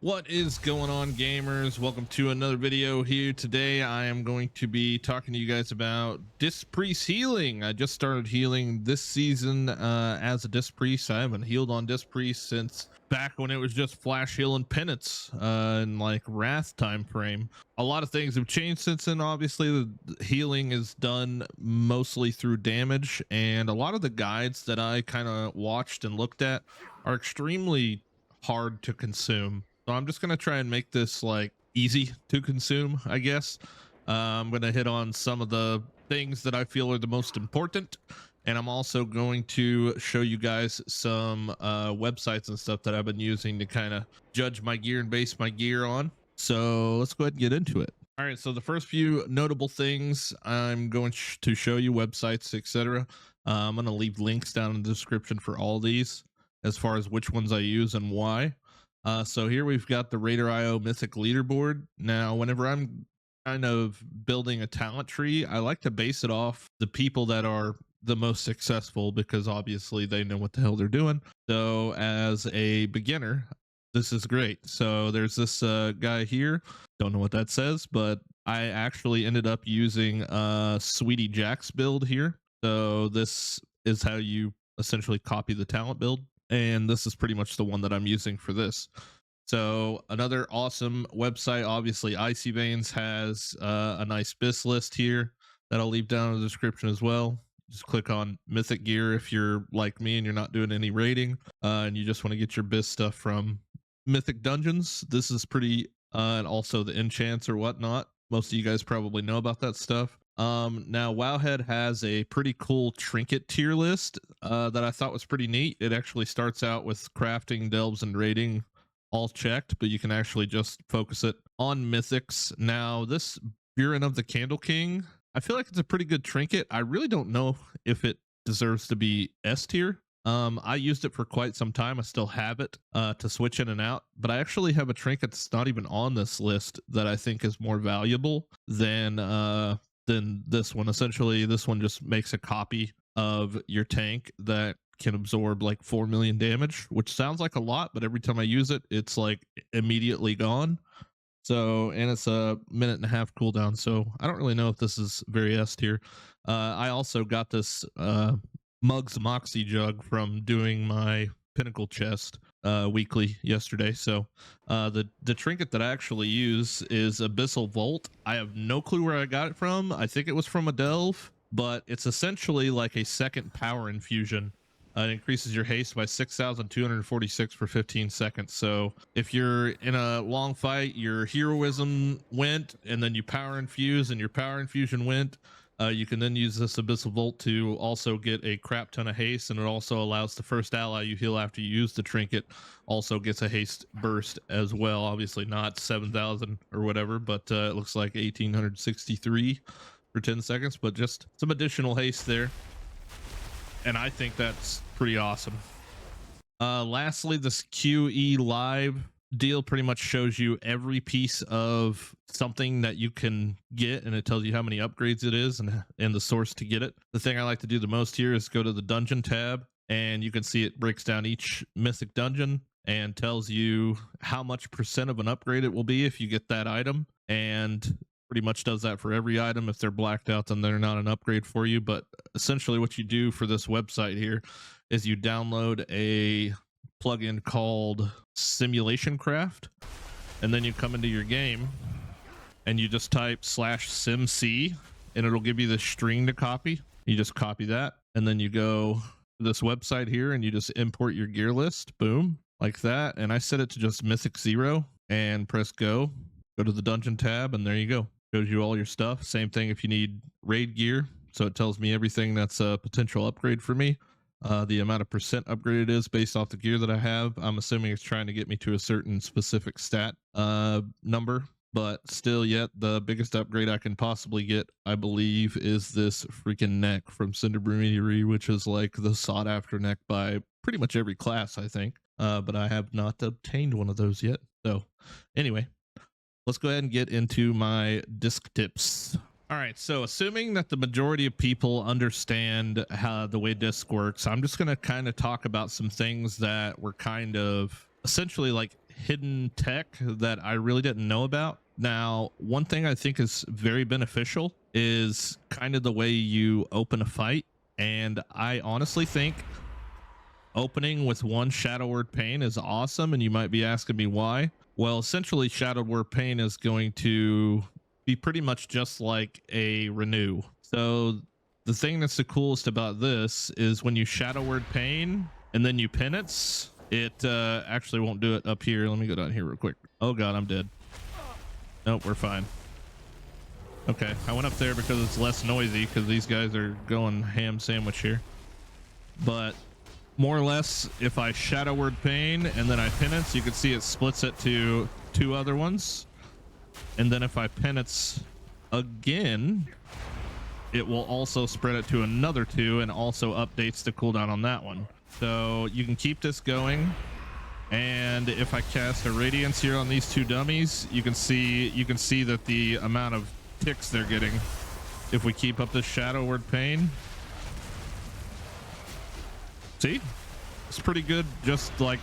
What is going on, gamers? Welcome to another video here. Today I am going to be talking to you guys about disc priest healing. I just started healing this season as a disc priest. I haven't healed on disc priest since back when it was just flash heal and penance in like wrath time frame. A lot of things have changed since then. Obviously the healing is done mostly through damage, and a lot of the guides that I kind of watched and looked at are extremely hard to consume. So I'm just going to try and make this like easy to consume, I guess. I'm going to hit on some of the things that I feel are the most important. And I'm also going to show you guys some websites and stuff that I've been using to kind of judge my gear and base my gear on. So let's go ahead and get into it. All right, so the first few notable things I'm going to show you, websites, etc. I'm going to leave links down in the description for all these as far as which ones I use and why. So here we've got the Raider.io Mythic leaderboard. Now, whenever I'm kind of building a talent tree, I like to base it off the people that are the most successful, because obviously they know what the hell they're doing. So as a beginner, this is great. So there's this guy here. Don't know what that says, but I actually ended up using Sweetie Jack's build here. So this is how you essentially copy the talent build. And this is pretty much the one that I'm using for this. So another awesome website, obviously Icy Veins has a nice BIS list here that I'll leave down in the description as well. Just click on Mythic gear if you're like me and you're not doing any raiding and you just want to get your BIS stuff from Mythic dungeons. This is pretty, and also the enchants or whatnot. Most of you guys probably know about that stuff. Now Wowhead has a pretty cool trinket tier list that I thought was pretty neat. It actually starts out with crafting, delves, and raiding all checked, but you can actually just focus it on mythics. Now this Burin of the Candle King, I feel like it's a pretty good trinket. I really don't know if it deserves to be S tier. I used it for quite some time. I still have it to switch in and out, but I actually have a trinket that's not even on this list that I think is more valuable than this one. Essentially, this one just makes a copy of your tank that can absorb like 4 million damage, which sounds like a lot, but every time I use it, it's like immediately gone. So, and it's a 1.5-minute cooldown. So I don't really know if this is very S tier. I also got this Mug's Moxie jug from doing my Pinnacle chest weekly yesterday. So the trinket that I actually use is Abyssal Vault. I have no clue where I got it from. I think it was from a delve, but it's essentially like a second power infusion. It increases your haste by 6,246 for 15 seconds. So if you're in a long fight, your heroism went, and then you power infuse, and your power infusion went, you can then use this Abyssal Vault to also get a crap ton of haste, and it also allows the first ally you heal after you use the trinket also gets a haste burst as well. Obviously not 7,000 or whatever, but it looks like 1,863 for 10 seconds, but just some additional haste there. And I think that's pretty awesome. Lastly, this QE Live deal pretty much shows you every piece of something that you can get, and it tells you how many upgrades it is and the source to get it. The thing I like to do the most here is go to the dungeon tab, and you can see it breaks down each mythic dungeon and tells you how much % of an upgrade it will be if you get that item, and pretty much does that for every item. If they're blacked out, then they're not an upgrade for you. But essentially what you do for this website here is you download a plugin called Simulation Craft, and then you come into your game and you just type /simc, and it'll give you the string to copy. You just copy that, and then you go to this website here and you just import your gear list, boom, like that. And I set it to just Mythic 0 and press go to the dungeon tab, and there you go. Shows you all your stuff. Same thing if you need raid gear, so it tells me everything that's a potential upgrade for me. The amount of % upgrade it is based off the gear that I have. I'm assuming it's trying to get me to a certain specific stat number, but still yet the biggest upgrade I can possibly get, I believe, is this freaking neck from Cinderbrewery, which is like the sought after neck by pretty much every class, I think. But I have not obtained one of those yet. So anyway, let's go ahead and get into my disc tips. All right, so assuming that the majority of people understand how the way disc works, I'm just going to kind of talk about some things that were kind of essentially like hidden tech that I really didn't know about. Now, one thing I think is very beneficial is kind of the way you open a fight. And I honestly think opening with one Shadow Word Pain is awesome. And you might be asking me why. Well, essentially, Shadow Word Pain is going to be pretty much just like a renew. So the thing that's the coolest about this is when you Shadow Word Pain and then you penance, it actually won't do it up here. Let me go down here real quick. Oh god, I'm dead. Nope, we're fine. Okay, I went up there because it's less noisy because these guys are going ham sandwich here. But more or less, if I Shadow Word Pain and then I penance, you can see it splits it to 2 other ones. And then if I penance again, it will also spread it to another 2 and also updates the cooldown on that one. So you can keep this going. And if I cast a Radiance here on these 2 dummies, you can see that the amount of ticks they're getting if we keep up this Shadow Word Pain. See? It's pretty good, just like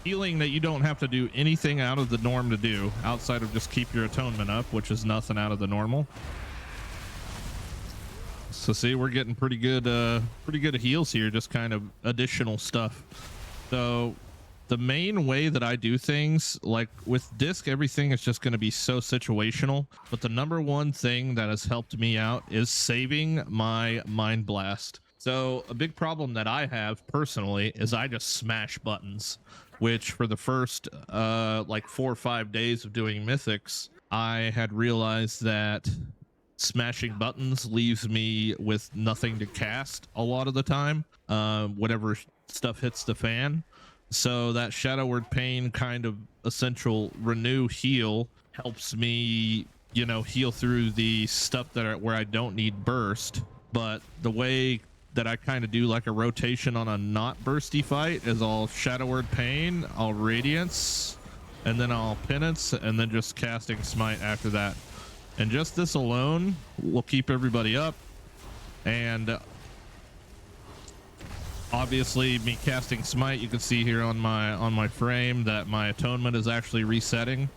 feeling that you don't have to do anything out of the norm to do outside of just keep your atonement up, which is nothing out of the normal. So see, we're getting pretty good heals here, just kind of additional stuff. So the main way that I do things, like with disc, everything is just going to be so situational. But the number one thing that has helped me out is saving my Mind Blast. So a big problem that I have personally is I just smash buttons, which for the first like 4 or 5 days of doing Mythics, I had realized that smashing buttons leaves me with nothing to cast a lot of the time, whatever stuff hits the fan. So that Shadow Word Pain kind of essential renew heal helps me, you know, heal through the stuff that where I don't need burst. But the way that I kind of do like a rotation on a not bursty fight is I'll Shadow Word Pain, I'll Radiance, and then I'll Penance, and then just casting Smite after that. And just this alone will keep everybody up. And obviously me casting Smite, you can see here on my frame that my atonement is actually resetting,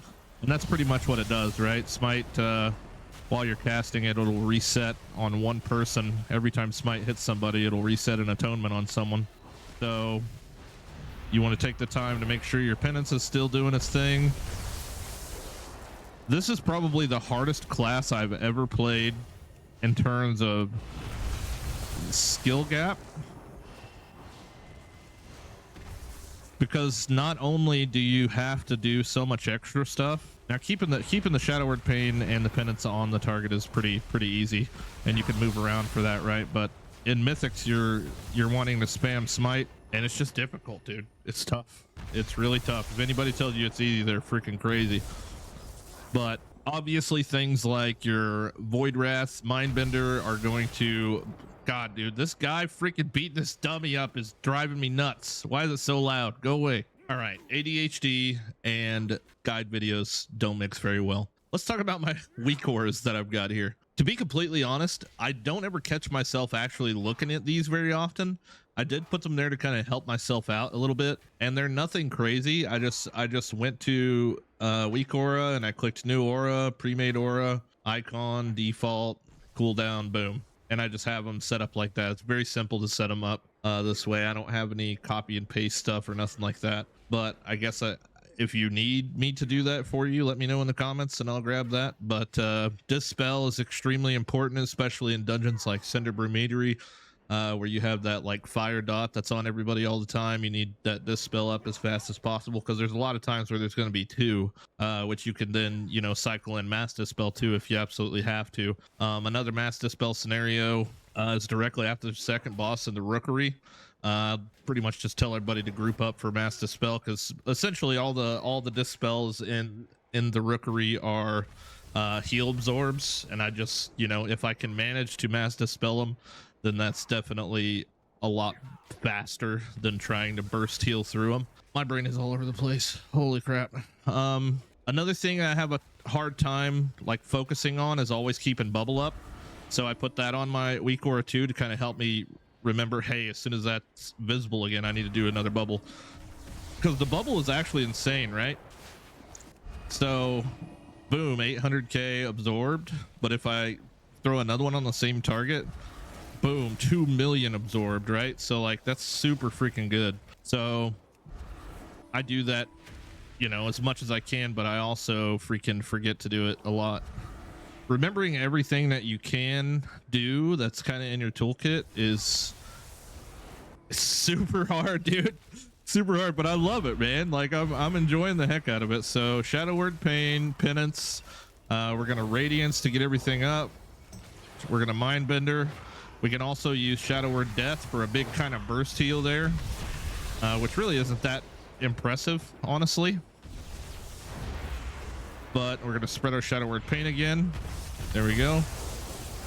and that's pretty much what it does, right? Smite, while you're casting it, it'll reset on one person. Every time Smite hits somebody, it'll reset an atonement on someone. So you want to take the time to make sure your penance is still doing its thing. This is probably the hardest class I've ever played in terms of skill gap, because not only do you have to do so much extra stuff. Now keeping the Shadow Word Pain and the penance on the target is pretty easy, and you can move around for that, right? But in Mythics, you're wanting to spam Smite, and it's just difficult, dude. It's tough. It's really tough. If anybody tells you it's easy, they're freaking crazy. But obviously things like your Void Wrath, Mindbender are going to... God, dude, this guy freaking beating this dummy up is driving me nuts. Why is it so loud? Go away. All right, ADHD and guide videos don't mix very well. Let's talk about my weak auras that I've got here. To be completely honest, I don't ever catch myself actually looking at these very often. I did put them there to kind of help myself out a little bit, and they're nothing crazy. I just went to weak aura and I clicked new aura, pre-made aura, icon, default, cooldown, boom. And I just have them set up like that. It's very simple to set them up this way. I don't have any copy and paste stuff or nothing like that. But I guess if you need me to do that for you, let me know in the comments and I'll grab that. But Dispel is extremely important, especially in dungeons like Cinder Brumetery, where you have that like fire dot that's on everybody all the time. You need that Dispel up as fast as possible, because there's a lot of times where there's going to be 2, which you can then, you know, cycle in Mass Dispel too if you absolutely have to. Another Mass Dispel scenario is directly after the second boss in the Rookery. Pretty much just tell everybody to group up for Mass Dispel, because essentially all the Dispels in the Rookery are heal absorbs, and I just, you know, if I can manage to Mass Dispel them, then that's definitely a lot faster than trying to burst heal through them. My brain is all over the place. Holy crap. Another thing I have a hard time like focusing on is always keeping bubble up. So I put that on my weak aura too to kind of help me remember, hey, as soon as that's visible again, I need to do another bubble. because the bubble is actually insane, right? So boom, 800k absorbed, but if I throw another one on the same target, boom, 2 million absorbed, right? So like that's super freaking good. So I do that, you know, as much as I can, but I also freaking forget to do it a lot. Remembering everything that you can do that's kind of in your toolkit is super hard, dude. Super hard, but I love it, man. Like I'm enjoying the heck out of it. So Shadow Word Pain, Penance, we're gonna Radiance to get everything up. We're gonna Mindbender. We can also use Shadow Word Death for a big kind of burst heal there, which really isn't that impressive, honestly. But we're gonna spread our Shadow Word Pain again. There we go.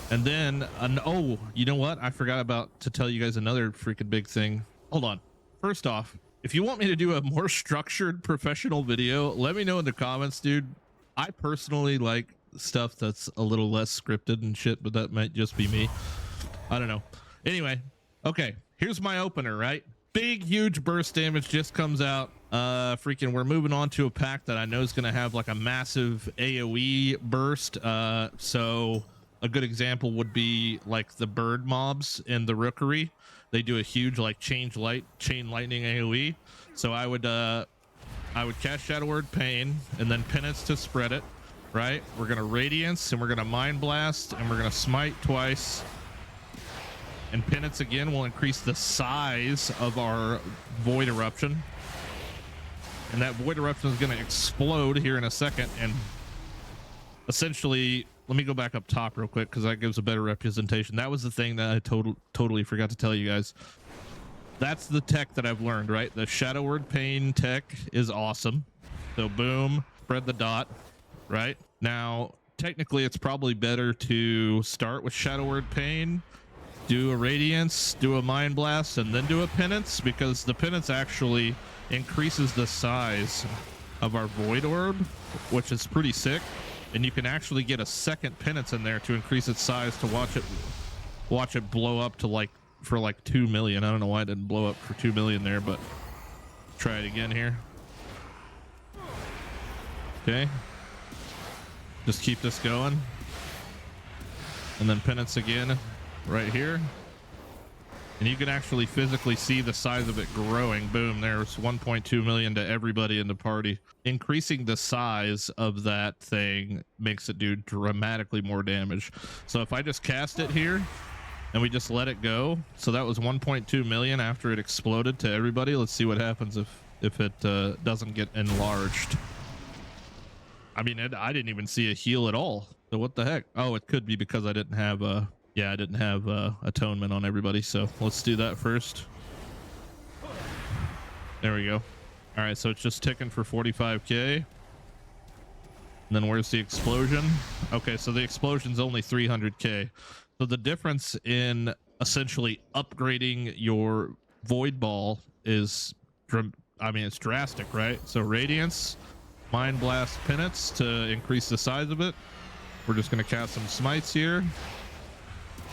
And then oh, you know what, I forgot about to tell you guys another freaking big thing. Hold on. First off, if you want me to do a more structured professional video, let me know in the comments, dude. I personally like stuff that's a little less scripted and shit, but that might just be me. I don't know. Anyway, okay, here's my opener, right? Big huge burst damage just comes out. Freaking we're moving on to a pack that I know is gonna have like a massive AoE burst. So a good example would be like the bird mobs in the Rookery. They do a huge like chain lightning AoE. So I would cast Shadow Word Pain and then Penance to spread it, right? We're gonna Radiance and we're gonna Mind Blast and we're gonna Smite twice. And Penance again will increase the size of our Void Eruption. And that Void Eruption is going to explode here in a second. And essentially, let me go back up top real quick because that gives a better representation. That was the thing that I totally forgot to tell you guys. That's the tech that I've learned, right? The Shadow Word Pain tech is awesome. So boom, spread the dot, right? Now, technically, it's probably better to start with Shadow Word Pain, do a Radiance, do a Mind Blast, and then do a Penance, because the Penance actually increases the size of our Void Orb, which is pretty sick. And you can actually get a second Penance in there to increase its size to watch it blow up to like for like 2 million. I don't know why it didn't blow up for 2 million there, but try it again here. Okay, just keep this going, and then Penance again right here, and you can actually physically see the size of it growing. Boom, there's 1.2 million to everybody in the party. Increasing the size of that thing makes it do dramatically more damage. So if I just cast it here and we just let it go, so that was 1.2 million after it exploded to everybody. Let's see what happens if it doesn't get enlarged. I mean, I didn't even see a heal at all. So what the heck? Oh, it could be because I didn't have yeah, I didn't have atonement on everybody, so let's do that first. There we go. All right, so it's just ticking for 45k. And then where's the explosion? Okay, so the explosion's only 300k. So the difference in essentially upgrading your Void Ball is, I mean, it's drastic, right? So Radiance, Mind Blast, Penance to increase the size of it. We're just going to cast some Smites here.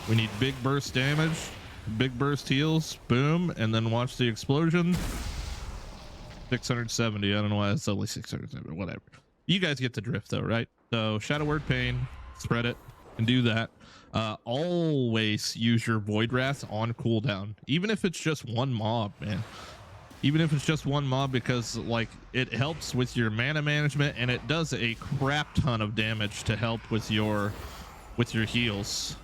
We need big burst damage, big burst heals, boom, and then watch the explosion. 670. I don't know why it's only 670, whatever. You guys get the drift though, right? So Shadow Word Pain, spread it, and do that. Always use your Void Wrath on cooldown, even if it's just one mob, man. Even if it's just one mob, because like it helps with your mana management, and it does a crap ton of damage to help with your heals.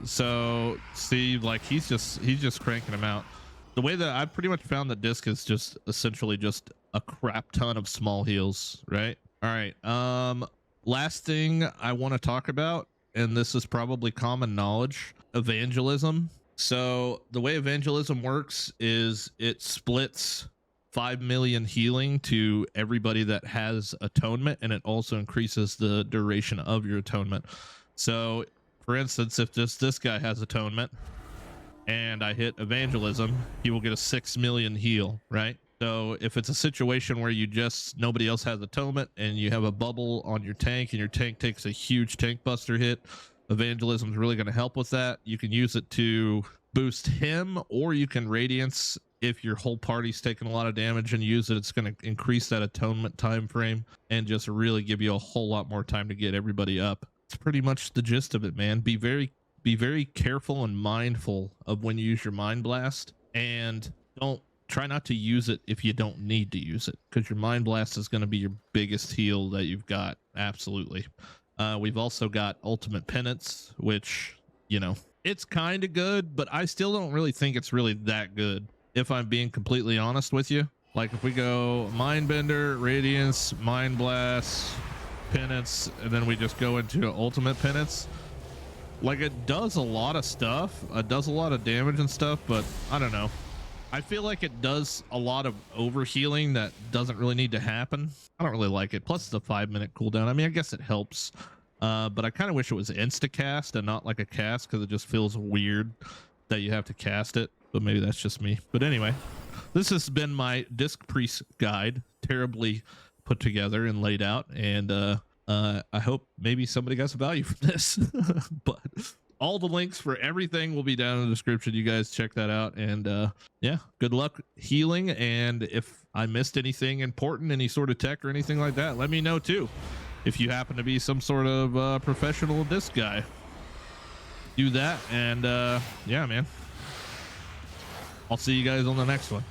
So see, like he's just cranking them out. The way that I've pretty much found that disc is just essentially just a crap ton of small heals, right? All right, last thing I want to talk about, and this is probably common knowledge, evangelism. So the way evangelism works is it splits 5 million healing to everybody that has atonement, and it also increases the duration of your atonement. So for instance, if just this guy has atonement and I hit evangelism, he will get a 6 million heal, right? So if it's a situation where nobody else has atonement and you have a bubble on your tank and your tank takes a huge tank buster hit, evangelism is really going to help with that. You can use it to boost him, or you can Radiance if your whole party's taking a lot of damage and use it, it's going to increase that atonement time frame and just really give you a whole lot more time to get everybody up. It's pretty much the gist of it, man. Be very careful and mindful of when you use your Mind Blast, and don't try not to use it if you don't need to use it, because your Mind Blast is going to be your biggest heal that you've got. Absolutely. We've also got Ultimate Penance, which, you know, it's kind of good, but I still don't really think it's really that good, if I'm being completely honest with you. Like if we go Mindbender, Radiance, Mind Blast, Penance, and then we just go into Ultimate Penance, like it does a lot of stuff. It does a lot of damage and stuff, but I don't know. I feel like it does a lot of overhealing that doesn't really need to happen. I don't really like it. Plus the 5-minute cooldown. I mean, I guess it helps, but I kind of wish it was insta cast and not like a cast, because it just feels weird that you have to cast it. But maybe that's just me. But anyway, this has been my Disc Priest guide, terribly put together and laid out, and I hope maybe somebody got some value from this. But all the links for everything will be down in the description. You guys check that out, and yeah, good luck healing. And if I missed anything important, any sort of tech or anything like that, let me know too. If you happen to be some sort of professional disc guy, do that. And yeah, man, I'll see you guys on the next one.